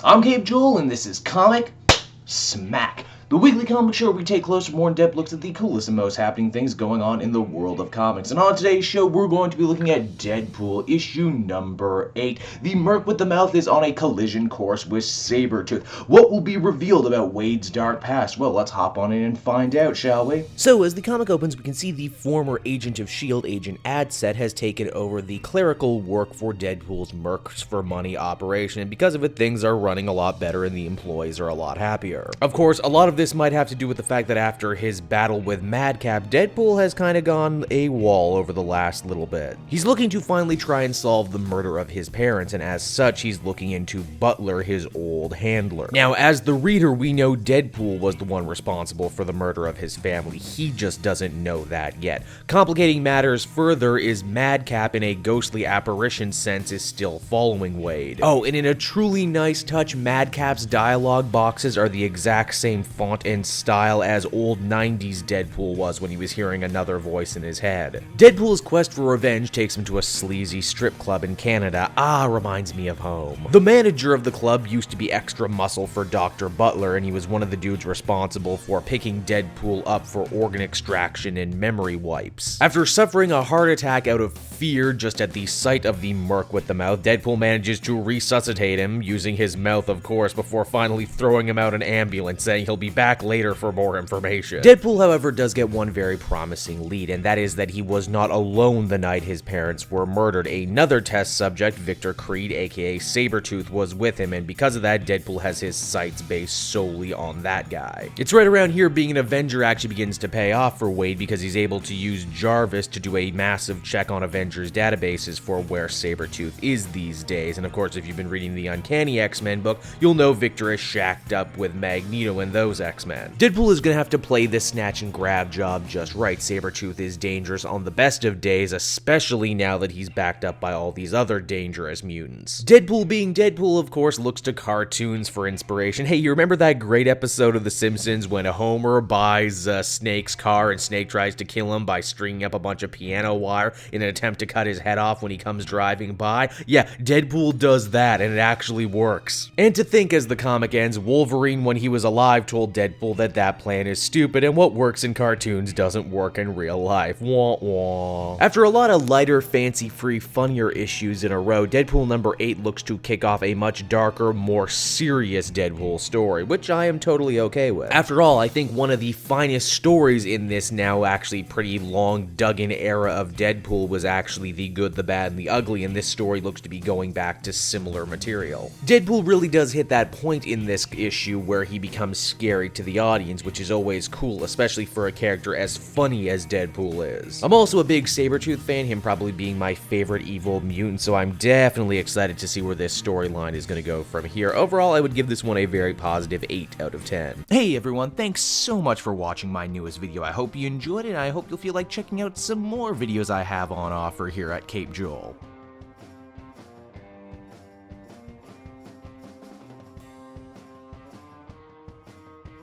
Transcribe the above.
I'm Cape Joel, and this is Comic Smack, the weekly comic show where we take closer, more in-depth looks at the coolest and most happening things going on in the world of comics. And on today's show, we're going to be looking at Deadpool, issue number 8. The Merc with the Mouth is on a collision course with Sabretooth. What will be revealed about Wade's dark past? Well, let's hop on in and find out, shall we? So, as the comic opens, we can see the former Agent of S.H.I.E.L.D. agent Adset has taken over the clerical work for Deadpool's Mercs for Money operation, and because of it, things are running a lot better and the employees are a lot happier. Of course, a lot of this might have to do with the fact that after his battle with Madcap, Deadpool has kind of gone AWOL over the last little bit. He's looking to finally try and solve the murder of his parents, and as such, he's looking into Butler, his old handler. Now, as the reader, we know Deadpool was the one responsible for the murder of his family. He just doesn't know that yet. Complicating matters further is Madcap, in a ghostly apparition sense, is still following Wade. Oh, and in a truly nice touch, Madcap's dialogue boxes are the exact same font and style as old 90s Deadpool was when he was hearing another voice in his head. Deadpool's quest for revenge takes him to a sleazy strip club in Canada. Reminds me of home. The manager of the club used to be extra muscle for Dr. Butler, and he was one of the dudes responsible for picking Deadpool up for organ extraction and memory wipes. After suffering a heart attack out of fear just at the sight of the Merc with the Mouth, Deadpool manages to resuscitate him, using his mouth of course, before finally throwing him out an ambulance, saying he'll be back later for more information. Deadpool, however, does get one very promising lead, and that is that he was not alone the night his parents were murdered. Another test subject, Victor Creed, aka Sabretooth, was with him, and because of that, Deadpool has his sights based solely on that guy. It's right around here being an Avenger actually begins to pay off for Wade, because he's able to use Jarvis to do a massive check on Avengers databases for where Sabretooth is these days. And of course, if you've been reading the Uncanny X-Men book, you'll know Victor is shacked up with Magneto and those X-Men. Deadpool is gonna have to play this snatch and grab job just right. Sabretooth is dangerous on the best of days, especially now that he's backed up by all these other dangerous mutants. Deadpool being Deadpool, of course, looks to cartoons for inspiration. Hey, you remember that great episode of The Simpsons when Homer buys Snake's car and Snake tries to kill him by stringing up a bunch of piano wire in an attempt to cut his head off when he comes driving by? Yeah, Deadpool does that, and it actually works. And to think, as the comic ends, Wolverine, when he was alive, told Deadpool that that plan is stupid and what works in cartoons doesn't work in real life. Wah wah. After a lot of lighter, fancy-free, funnier issues in a row, Deadpool number 8 looks to kick off a much darker, more serious Deadpool story, which I am totally okay with. After all, I think one of the finest stories in this now actually pretty long dug-in era of Deadpool was actually The Good, the Bad, and the Ugly, and this story looks to be going back to similar material. Deadpool really does hit that point in this issue where he becomes scary to the audience, which is always cool, especially for a character as funny as Deadpool is. I'm also a big Sabretooth fan, him probably being my favorite evil mutant, so I'm definitely excited to see where this storyline is going to go from here. Overall, I would give this one a very positive 8 out of 10. Hey everyone, thanks so much for watching my newest video. I hope you enjoyed it, and I hope you'll feel like checking out some more videos I have on offer here at Cape Joel.